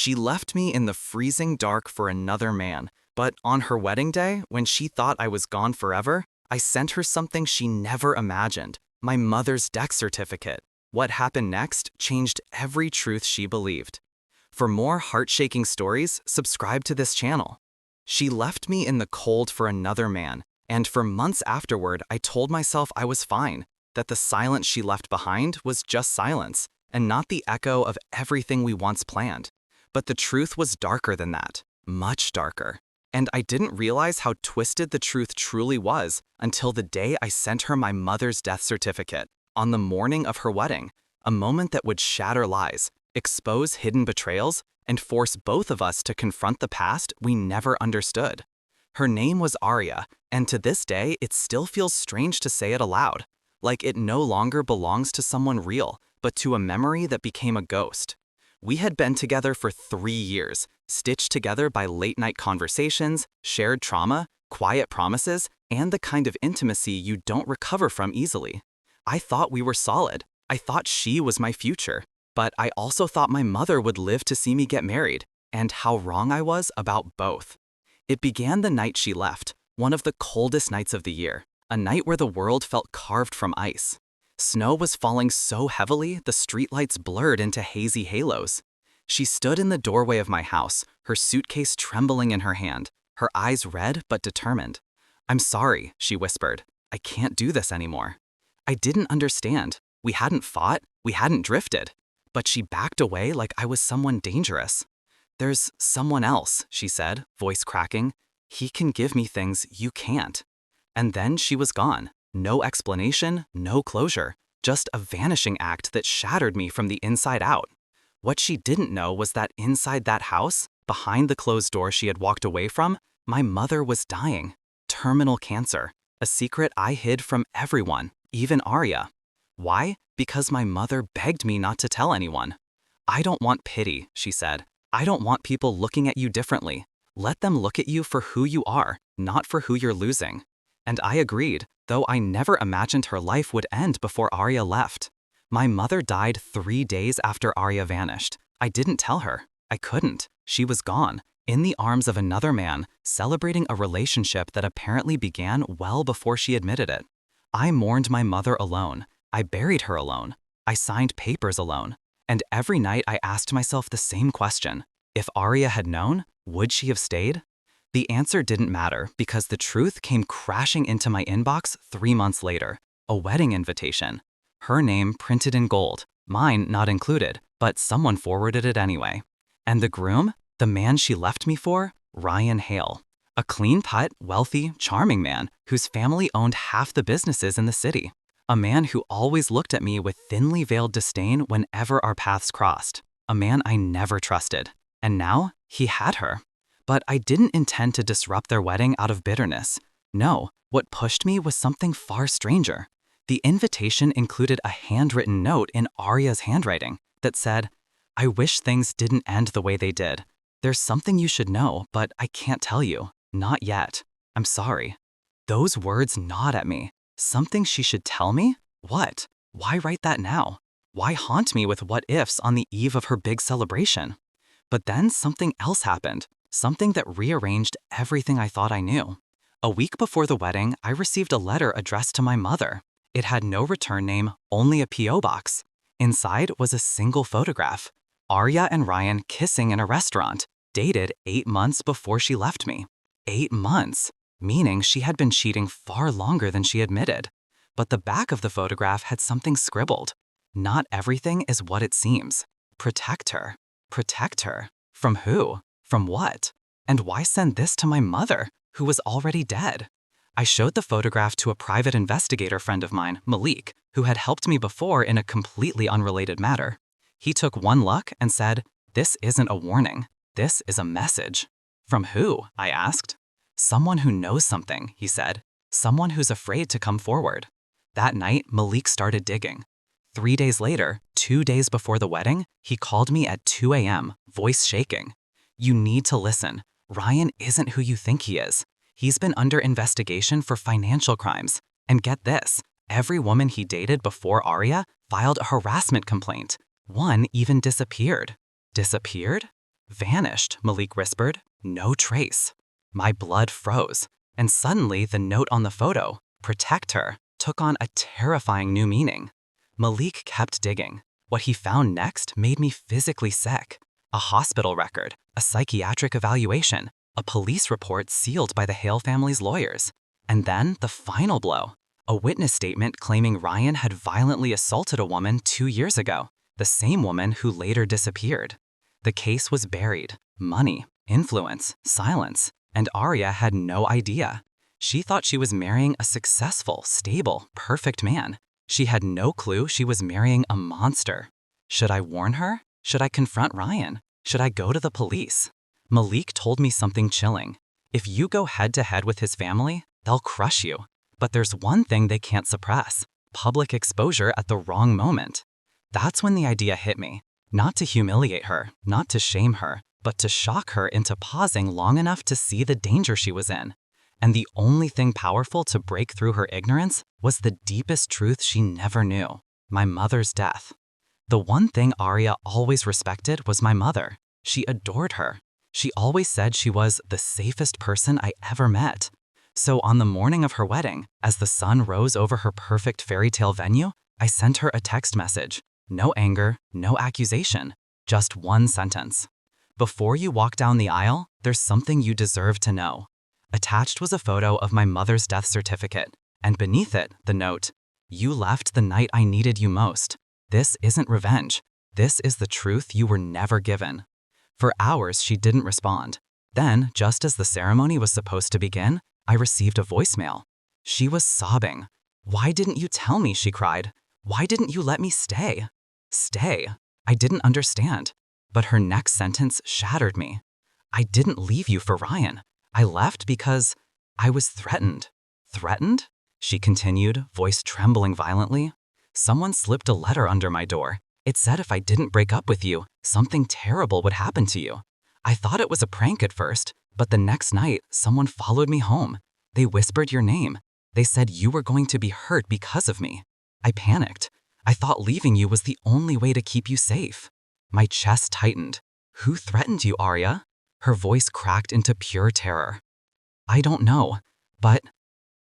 She left me in the freezing dark for another man, but on her wedding day, when she thought I was gone forever, I sent her something she never imagined, my mother's death certificate. What happened next changed every truth she believed. For more heart-shaking stories, subscribe to this channel. She left me in the cold for another man, and for months afterward, I told myself I was fine, that the silence she left behind was just silence, and not the echo of everything we once planned. But the truth was darker than that, much darker. And I didn't realize how twisted the truth truly was until the day I sent her my mother's death certificate, on the morning of her wedding, a moment that would shatter lies, expose hidden betrayals, and force both of us to confront the past we never understood. Her name was Arya, and to this day it still feels strange to say it aloud, like it no longer belongs to someone real, but to a memory that became a ghost. We had been together for 3 years, stitched together by late-night conversations, shared trauma, quiet promises, and the kind of intimacy you don't recover from easily. I thought we were solid. I thought she was my future. But I also thought my mother would live to see me get married, and how wrong I was about both. It began the night she left, one of the coldest nights of the year, a night where the world felt carved from ice. Snow was falling so heavily the streetlights blurred into hazy halos. She stood in the doorway of my house, her suitcase trembling in her hand, her eyes red but determined. "I'm sorry," she whispered. "I can't do this anymore." I didn't understand. We hadn't fought, we hadn't drifted. But she backed away like I was someone dangerous. "There's someone else," she said, voice cracking. "He can give me things you can't." And then she was gone. No explanation, no closure, just a vanishing act that shattered me from the inside out. What she didn't know was that inside that house, behind the closed door she had walked away from, my mother was dying. Terminal cancer, a secret I hid from everyone, even Arya. Why? Because my mother begged me not to tell anyone. "I don't want pity," she said. "I don't want people looking at you differently. Let them look at you for who you are, not for who you're losing." And I agreed, though I never imagined her life would end before Arya left. My mother died 3 days after Arya vanished. I didn't tell her. I couldn't. She was gone, in the arms of another man, celebrating a relationship that apparently began well before she admitted it. I mourned my mother alone. I buried her alone. I signed papers alone. And every night I asked myself the same question. If Arya had known, would she have stayed? The answer didn't matter because the truth came crashing into my inbox 3 months later. A wedding invitation. Her name printed in gold, mine not included, but someone forwarded it anyway. And the groom? The man she left me for? Ryan Hale. A clean-cut, wealthy, charming man whose family owned half the businesses in the city. A man who always looked at me with thinly veiled disdain whenever our paths crossed. A man I never trusted. And now, he had her. But I didn't intend to disrupt their wedding out of bitterness. No, what pushed me was something far stranger. The invitation included a handwritten note in Arya's handwriting that said, "I wish things didn't end the way they did. There's something you should know, but I can't tell you. Not yet. I'm sorry." Those words gnawed at me. Something she should tell me? What? Why write that now? Why haunt me with what-ifs on the eve of her big celebration? But then something else happened. Something that rearranged everything I thought I knew. A week before the wedding, I received a letter addressed to my mother. It had no return name, only a P.O. box. Inside was a single photograph. Arya and Ryan kissing in a restaurant, dated 8 months before she left me. 8 months, meaning she had been cheating far longer than she admitted. But the back of the photograph had something scribbled. "Not everything is what it seems. Protect her." Protect her? From who? From what? And why send this to my mother, who was already dead? I showed the photograph to a private investigator friend of mine, Malik, who had helped me before in a completely unrelated matter. He took one look and said, "This isn't a warning. This is a message." "From who?" I asked. "Someone who knows something," he said. "Someone who's afraid to come forward." That night, Malik started digging. 3 days later, 2 days before the wedding, he called me at 2 a.m., voice shaking. "You need to listen. Ryan isn't who you think he is. He's been under investigation for financial crimes. And get this, every woman he dated before Arya filed a harassment complaint. One even disappeared." Disappeared? Vanished, Malik whispered. No trace. My blood froze, and suddenly the note on the photo, protect her, took on a terrifying new meaning. Malik kept digging. What he found next made me physically sick. A hospital record, a psychiatric evaluation, a police report sealed by the Hale family's lawyers. And then the final blow. A witness statement claiming Ryan had violently assaulted a woman 2 years ago, the same woman who later disappeared. The case was buried. Money, influence, silence, and Arya had no idea. She thought she was marrying a successful, stable, perfect man. She had no clue she was marrying a monster. Should I warn her? Should I confront Ryan? Should I go to the police? Malik told me something chilling. If you go head-to-head with his family, they'll crush you. But there's one thing they can't suppress: public exposure at the wrong moment. That's when the idea hit me. Not to humiliate her, not to shame her, but to shock her into pausing long enough to see the danger she was in. And the only thing powerful to break through her ignorance was the deepest truth she never knew: my mother's death. The one thing Arya always respected was my mother. She adored her. She always said she was the safest person I ever met. So on the morning of her wedding, as the sun rose over her perfect fairy tale venue, I sent her a text message. No anger, no accusation, just one sentence. Before you walk down the aisle, there's something you deserve to know. Attached was a photo of my mother's death certificate, and beneath it, the note, you left the night I needed you most. This isn't revenge. This is the truth you were never given. For hours, she didn't respond. Then, just as the ceremony was supposed to begin, I received a voicemail. She was sobbing. Why didn't you tell me, she cried. Why didn't you let me stay? Stay. I didn't understand. But her next sentence shattered me. I didn't leave you for Ryan. I left because I was threatened. Threatened? She continued, voice trembling violently. Someone slipped a letter under my door. It said if I didn't break up with you, something terrible would happen to you. I thought it was a prank at first, but the next night, someone followed me home. They whispered your name. They said you were going to be hurt because of me. I panicked. I thought leaving you was the only way to keep you safe. My chest tightened. Who threatened you, Arya? Her voice cracked into pure terror. I don't know, but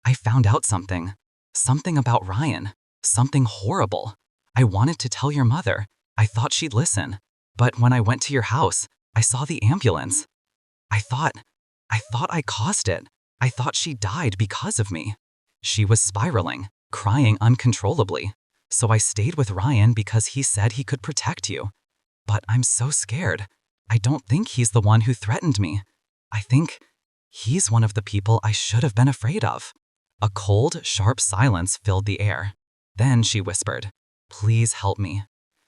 I found out something. Something about Ryan. Something horrible. I wanted to tell your mother. I thought she'd listen. But when I went to your house, I saw the ambulance. I thought I caused it. I thought she died because of me. She was spiraling, crying uncontrollably. So I stayed with Ryan because he said he could protect you. But I'm so scared. I don't think he's the one who threatened me. I think he's one of the people I should have been afraid of. A cold, sharp silence filled the air. Then she whispered, please help me.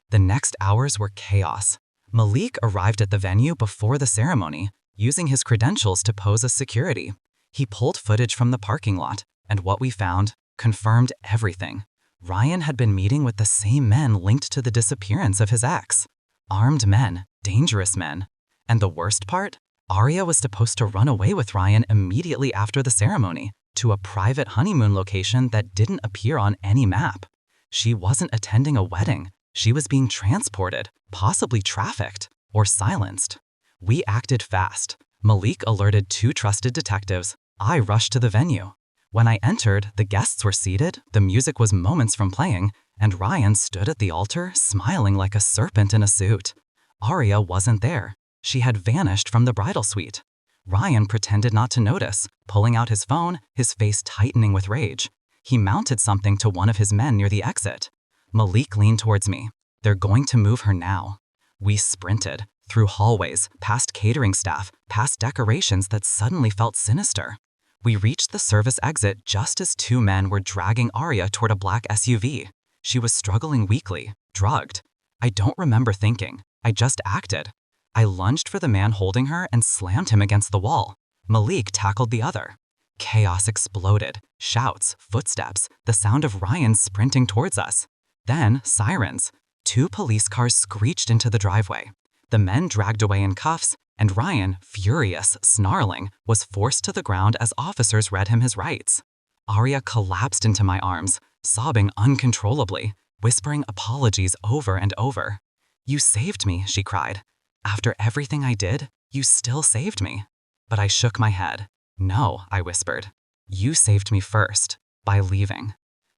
The next hours were chaos. Malik arrived at the venue before the ceremony, using his credentials to pose as security. He pulled footage from the parking lot, and what we found confirmed everything. Ryan had been meeting with the same men linked to the disappearance of his ex. Armed men, dangerous men. And the worst part? Arya was supposed to run away with Ryan immediately after the ceremony to a private honeymoon location that didn't appear on any map. She wasn't attending a wedding. She was being transported, possibly trafficked, or silenced. We acted fast. Malik alerted 2 trusted detectives. I rushed to the venue. When I entered, the guests were seated, the music was moments from playing, and Ryan stood at the altar, smiling like a serpent in a suit. Arya wasn't there. She had vanished from the bridal suite. Ryan pretended not to notice, pulling out his phone, his face tightening with rage. He mounted something to one of his men near the exit. Malik leaned towards me. They're going to move her now. We sprinted, through hallways, past catering staff, past decorations that suddenly felt sinister. We reached the service exit just as 2 men were dragging Arya toward a black SUV. She was struggling weakly, drugged. I don't remember thinking. I just acted. I lunged for the man holding her and slammed him against the wall. Malik tackled the other. Chaos exploded. Shouts, footsteps, the sound of Ryan sprinting towards us. Then, sirens. 2 police cars screeched into the driveway. The men dragged away in cuffs, and Ryan, furious, snarling, was forced to the ground as officers read him his rights. Arya collapsed into my arms, sobbing uncontrollably, whispering apologies over and over. You saved me, she cried. After everything I did, you still saved me. But I shook my head. No, I whispered. You saved me first, by leaving.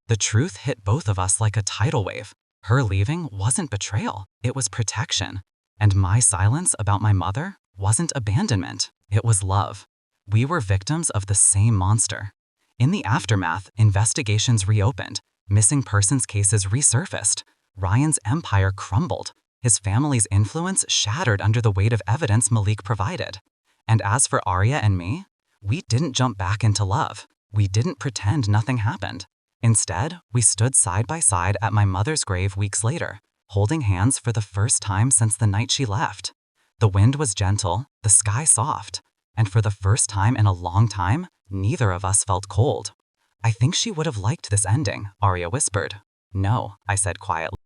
The truth hit both of us like a tidal wave. Her leaving wasn't betrayal, it was protection. And my silence about my mother wasn't abandonment, it was love. We were victims of the same monster. In the aftermath, investigations reopened, missing persons cases resurfaced. Ryan's empire crumbled. His family's influence shattered under the weight of evidence Malik provided. And as for Arya and me, we didn't jump back into love. We didn't pretend nothing happened. Instead, we stood side by side at my mother's grave weeks later, holding hands for the first time since the night she left. The wind was gentle, the sky soft, and for the first time in a long time, neither of us felt cold. I think she would have liked this ending, Arya whispered. No, I said quietly.